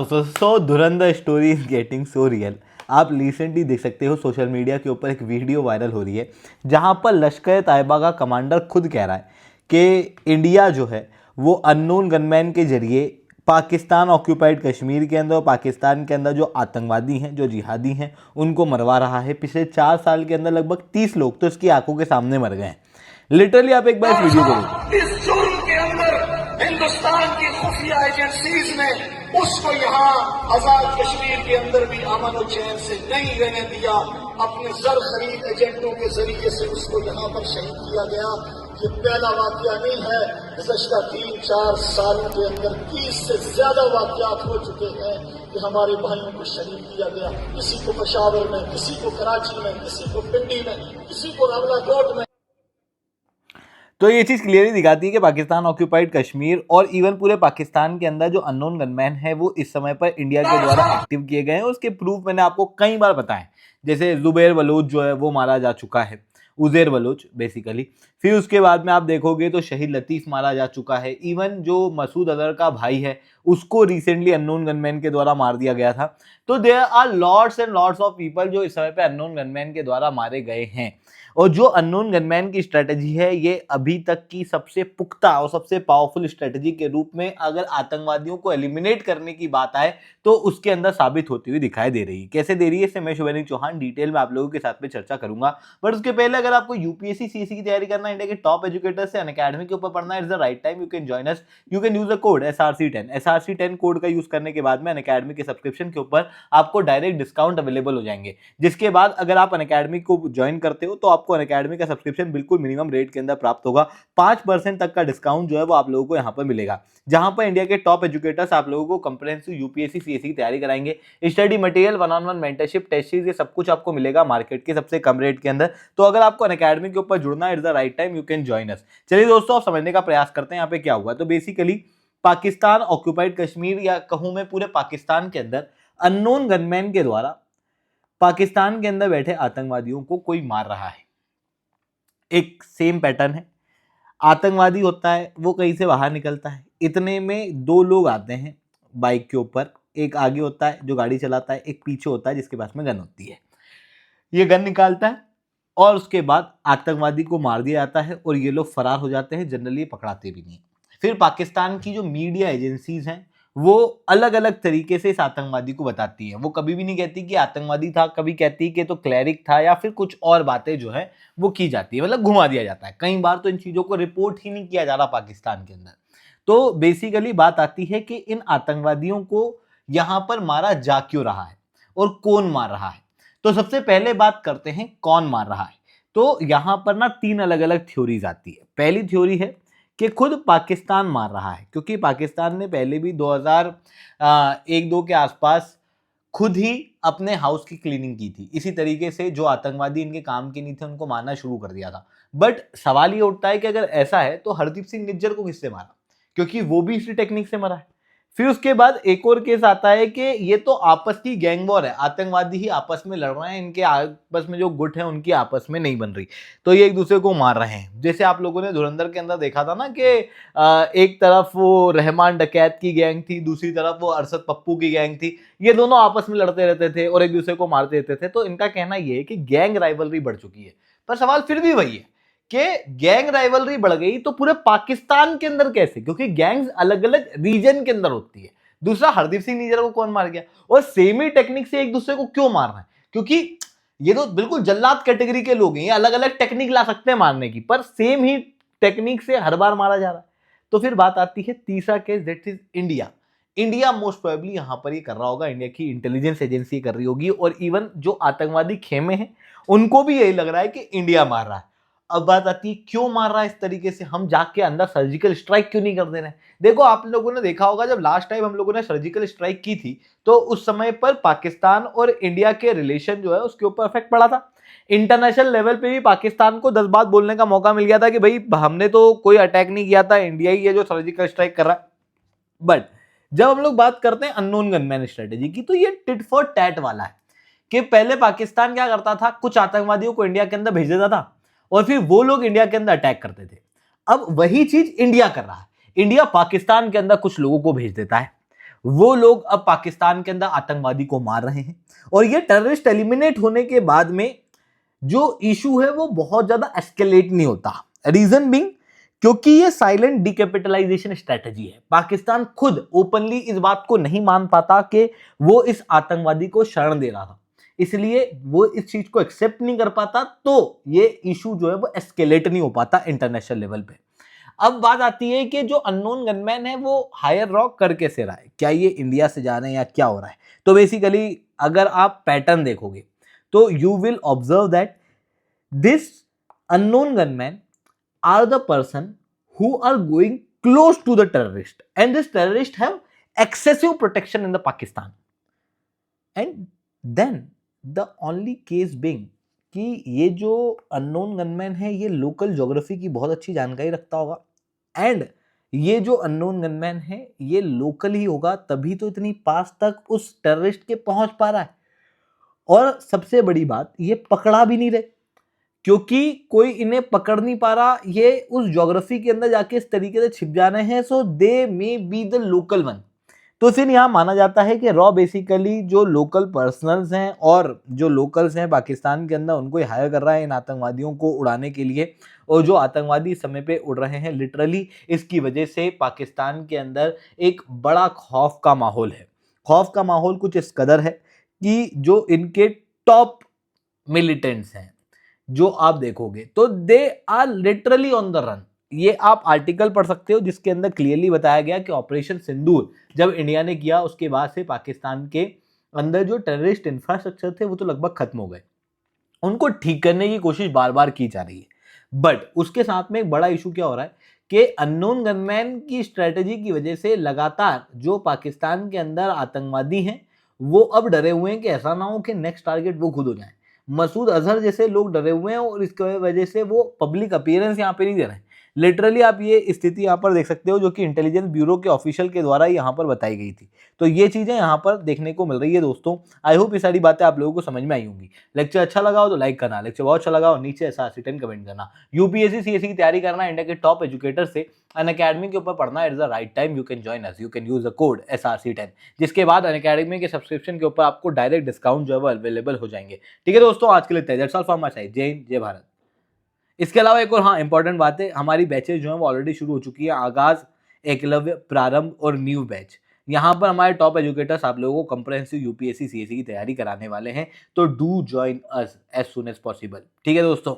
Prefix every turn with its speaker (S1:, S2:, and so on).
S1: So Dhurandhar story is getting so real. आप recently देख सकते हो सोशल मीडिया के ऊपर एक वीडियो वायरल हो रही है जहां पर लश्कर तैयबा का कमांडर खुद कह रहा है कि इंडिया जो है वो अननोन गनमैन के जरिए पाकिस्तान ऑक्यूपाइड कश्मीर के अंदर और पाकिस्तान के अंदर जो आतंकवादी हैं, जो जिहादी हैं, उनको मरवा रहा है। पिछले 4 साल के अंदर लगभग 30 लोग तो इसकी आंखों के सामने मर गए हैं। लिटरली आप एक बार इस वीडियो को देखो।
S2: इस जुर्म के अंदर हिंदुस्तान की खुफिया एजेंसीज ने उसको यहाँ आजाद कश्मीर के अंदर भी अमन और चैन से नहीं रहने दिया। अपने जर खरीद एजेंटों के जरिए से उसको यहाँ पर शहीद किया गया। ये पहला वाकया नहीं है, गुज़श्ता 3-4 सालों के अंदर 30 से ज्यादा वाकयात हो चुके हैं कि हमारे भाइयों को शहीद किया गया। किसी को पेशावर में, किसी को कराची में, किसी को पिंडी में, किसी को रावलाकोट में।
S1: तो ये चीज़ क्लियरली दिखाती है कि पाकिस्तान ऑक्यूपाइड कश्मीर और इवन पूरे पाकिस्तान के अंदर जो अननोन गनमैन है वो इस समय पर इंडिया के द्वारा एक्टिव किए गए हैं। उसके प्रूफ मैंने आपको कई बार बताए, जैसे जुबैर बलोच जो है वो मारा जा चुका है, उज़ैर बलोच बेसिकली। फिर उसके बाद में आप देखोगे तो शहीद लतीफ़ मारा जा चुका है। इवन जो मसूद अजहर का भाई है उसको रिसेंटली अननोन गनमैन के द्वारा मार दिया गया था। तो there are lots and lots of people जो इस समय पे अननोन गनमैन के द्वारा मारे गए हैं। और जो अननोन गनमैन की स्ट्रेटजी है ये अभी तक की सबसे पुख्ता और सबसे पावरफुल स्ट्रेटजी के रूप में अगर आतंकवादियों को एलिमिनेट करने की बात आए तो उसके अंदर साबित होती हुई दिखाई दे रही है। कैसे दे रही है इससे मैं शुभेंदु चौहान डिटेल में आप लोगों के साथ में चर्चा करूंगा। बट उसके पहले अगर आपको यूपीएससी सीएससी की तैयारी करना है, इंडिया के टॉप एजुकेटर से अनअकैडमी के ऊपर पढ़ना है, it's the right time. You can join us, you can use the code SRC10। SRC10 code का यूज करने के बाद में अनअकैडमी के सब्सक्रिप्शन के ऊपर आपको डायरेक्ट डिस्काउंट अवेलेबल हो जाएंगे। जिसके बाद अगर आप अनअकैडमी को ज्वाइन करते हो तो आपको अनअकैडमी का सब्सक्रिप्शन बिल्कुल मिनिमम रेट के अंदर प्राप्त होगा। 5% तक का डिस्काउंट जो है वो आप लोगों को यहाँ पर मिलेगा, जहां पर इंडिया के टॉप एजुकेटर्स आप लोगों को कंप्रिहेंसिव यूपीएससी सीएससी की तैयारी कराएंगे। Study material, 1-on-1 mentorship, test series, ये सब कुछ आपको मिलेगा मार्केट के सबसे कम रेट के अंदर। तो अगर आपको अनअकैडमी के ऊपर जुड़ना है, it's the right time, you can join us. चलिए दोस्तों, आप समझने का प्रयास करते हैं यहाँ पे क्या हुआ। तो बेसिकली पाकिस्तान ऑक्यूपाइड कश्मीर या कहूं मैं पूरे पाकिस्तान के अंदर अननोन गनमैन के द्वारा पाकिस्तान के अंदर बैठे आतंकवादियों को कोई मार रहा है। एक सेम पैटर्न है, आतंकवादी होता है वो कहीं से बाहर निकलता है, इतने में 2 लोग आते हैं बाइक के ऊपर, एक आगे होता है जो गाड़ी चलाता है, एक पीछे होता है जिसके पास में गन होती है। ये गन निकालता है और उसके बाद आतंकवादी को मार दिया जाता है और ये लोग फरार हो जाते हैं। जनरली पकड़ाते भी नहीं। फिर पाकिस्तान की जो मीडिया एजेंसीज हैं वो अलग अलग तरीके से इस आतंकवादी को बताती हैं। वो कभी भी नहीं कहती कि आतंकवादी था, कभी कहती कि तो क्लैरिक था, या फिर कुछ और बातें जो है वो की जाती है, मतलब घुमा दिया जाता है। कई बार तो इन चीजों को रिपोर्ट ही नहीं किया जा रहा पाकिस्तान के अंदर। तो बेसिकली बात आती है कि इन आतंकवादियों को यहां पर मारा जा क्यों रहा है और कौन मार रहा है। तो सबसे पहले बात करते हैं कौन मार रहा है। तो यहां पर ना 3 अलग अलग थ्योरीज आती है। पहली थ्योरी है कि खुद पाकिस्तान मार रहा है, क्योंकि पाकिस्तान ने पहले भी 2001-2 के आसपास खुद ही अपने हाउस की क्लीनिंग की थी। इसी तरीके से जो आतंकवादी इनके काम के नहीं थे उनको मारना शुरू कर दिया था। बट सवाल ये उठता है कि अगर ऐसा है तो हरदीप सिंह निज्जर को किससे मारा, क्योंकि वो भी इसी टेक्निक से मरा है। फिर उसके बाद एक और केस आता है कि ये तो आपस की गैंग वॉर है, आतंकवादी ही आपस में लड़ रहे हैं, इनके आपस में जो गुट है उनकी आपस में नहीं बन रही, तो ये एक दूसरे को मार रहे हैं। जैसे आप लोगों ने धुरंधर के अंदर देखा था ना कि एक तरफ वो रहमान डकैत की गैंग थी, दूसरी तरफ वो अरशद पप्पू की गैंग थी। ये दोनों आपस में लड़ते रहते थे और एक दूसरे को मारते रहते थे। तो इनका कहना यह है कि गैंग राइवलरी बढ़ चुकी है। पर सवाल फिर भी वही है कि गैंग राइवलरी बढ़ गई तो पूरे पाकिस्तान के अंदर कैसे, क्योंकि गैंग्स अलग अलग रीजन के अंदर होती है। दूसरा, हरदीप सिंह निज्जर को कौन मार गया और सेम ही टेक्निक से एक दूसरे को क्यों मार रहे हैं, क्योंकि ये तो बिल्कुल जल्लाद कैटेगरी के लोग हैं, ये अलग अलग टेक्निक ला सकते हैं मारने की, पर सेम ही टेक्निक से हर बार मारा जा रहा है। तो फिर बात आती है तीसरा case, that is India. India most probably यहां पर ये कर रहा होगा, इंडिया की इंटेलिजेंस एजेंसी कर रही होगी, और इवन जो आतंकवादी खेमे हैं उनको भी यही लग रहा है कि इंडिया मार रहा है। अब बात आती है क्यों मार रहा है इस तरीके से, हम जाके अंदर सर्जिकल स्ट्राइक क्यों नहीं कर दे रहे हैं। देखो, आप लोगों ने देखा होगा जब लास्ट टाइम हम लोगों ने सर्जिकल स्ट्राइक की थी तो उस समय पर पाकिस्तान और इंडिया के रिलेशन जो है उसके ऊपर इफेक्ट पड़ा था। इंटरनेशनल लेवल पे भी पाकिस्तान को 10 बात बोलने का मौका मिल गया था कि भाई हमने तो कोई अटैक नहीं किया था, इंडिया ही है जो सर्जिकल स्ट्राइक कर रहा है। बट जब हम लोग बात करते हैं अननोन गनमैन स्ट्रेटेजी की, तो ये टिट फॉर टैट वाला है कि पहले पाकिस्तान क्या करता था, कुछ आतंकवादियों को इंडिया के अंदर भेज देता था और फिर वो लोग इंडिया के अंदर अटैक करते थे। अब वही चीज इंडिया कर रहा है, इंडिया पाकिस्तान के अंदर कुछ लोगों को भेज देता है, वो लोग अब पाकिस्तान के अंदर आतंकवादी को मार रहे हैं और ये टेररिस्ट एलिमिनेट होने के बाद में जो इशू है वो बहुत ज्यादा एस्केलेट नहीं होता। रीजन बीइंग क्योंकि ये साइलेंट डिकैपिटलाइजेशन स्ट्रेटजी है। पाकिस्तान खुद ओपनली इस बात को नहीं मान पाता कि वो इस आतंकवादी को शरण दे रहा था, इसलिए वो इस चीज को एक्सेप्ट नहीं कर पाता, तो ये इशू जो है वो एस्केलेट नहीं हो पाता इंटरनेशनल लेवल पे। अब बात आती है कि जो अननोन गनमैन है वो हायर रॉक कर कैसे रहा है, क्या ये इंडिया से जा रहे हैं या क्या हो रहा है। तो बेसिकली अगर आप पैटर्न देखोगे तो you will observe that this unknown gunman are the person who are going close to the terrorist, and this terrorist have excessive protection in the Pakistan, and then the only case being कि ये जो unknown gunman है ये local geography की बहुत अच्छी जानकारी रखता होगा, एंड ये जो अननोन गनमैन है ये लोकल ही होगा, तभी तो इतनी पास तक उस टेररिस्ट के पहुंच पा रहा है। और सबसे बड़ी बात, ये पकड़ा भी नहीं रहे क्योंकि कोई इन्हें पकड़ नहीं पा रहा, ये उस ज्योग्राफी के अंदर जाके इस तरीके से छिप जाने हैं, so they may be the local one. तो फिर यहां माना जाता है कि रॉ बेसिकली जो लोकल पर्सनल्स हैं और जो लोकल्स हैं पाकिस्तान के अंदर उनको हायर कर रहा है इन आतंकवादियों को उड़ाने के लिए, और जो आतंकवादी इस समय पे उड़ रहे हैं लिटरली इसकी वजह से पाकिस्तान के अंदर एक बड़ा खौफ का माहौल है। खौफ का माहौल कुछ इस कदर है कि जो इनके टॉप मिलिटेंट्स हैं जो आप देखोगे तो they are literally on the run. ये आप आर्टिकल पढ़ सकते हो जिसके अंदर क्लियरली बताया गया कि ऑपरेशन सिंदूर जब इंडिया ने किया उसके बाद से पाकिस्तान के अंदर जो टेररिस्ट इंफ्रास्ट्रक्चर थे वो तो लगभग खत्म हो गए, उनको ठीक करने की कोशिश बार बार की जा रही है। बट उसके साथ में एक बड़ा इशू क्या हो रहा है कि अननोन गनमैन की स्ट्रेटेजी की वजह से लगातार जो पाकिस्तान के अंदर आतंकवादी हैं वो अब डरे हुए हैं कि ऐसा ना हो कि नेक्स्ट टारगेट वो खुद हो जाए। मसूद अजहर जैसे लोग डरे हुए हैं और इसकी वजह से वो पब्लिक अपीयरेंस यहाँ पे नहीं दे रहे हैं। लिटरली आप ये स्थिति यहाँ पर देख सकते हो जो कि इंटेलिजेंस ब्यूरो के ऑफिशियल के द्वारा यहाँ पर बताई गई थी। तो ये चीजें यहाँ पर देखने को मिल रही है दोस्तों। आई होप ये सारी बातें आप लोगों को समझ में आई होंगी। लेक्चर अच्छा लगा हो तो लाइक करना, लेक्चर बहुत अच्छा लगा हो नीचे SRC10 कमेंट करना। यूपीएससी सीएससी की तैयारी करना, इंडिया के टॉप एजुकेटर से अनअकैडमी के ऊपर पढ़ना, it's the right time. You can join us, you can use the code SRC10, जिसके बाद अनअकैडमी के सब्सक्रिप्शन के ऊपर आपको डायरेक्ट डिस्काउंट जो है अवेलेबल हो जाएंगे। ठीक है दोस्तों, आज के लिए that's all from my side. जय हिंद, जय भारत। इसके अलावा एक और हाँ इंपॉर्टेंट बात है, हमारी बैचेज जो है वो ऑलरेडी शुरू हो चुकी है। आगाज, एकलव्य, प्रारंभ और न्यू बैच, यहाँ पर हमारे टॉप एजुकेटर्स आप लोगों को कंप्रेहेंसिव यूपीएससी सीएससी की तैयारी कराने वाले हैं। तो do join us as soon as possible. ठीक है दोस्तों।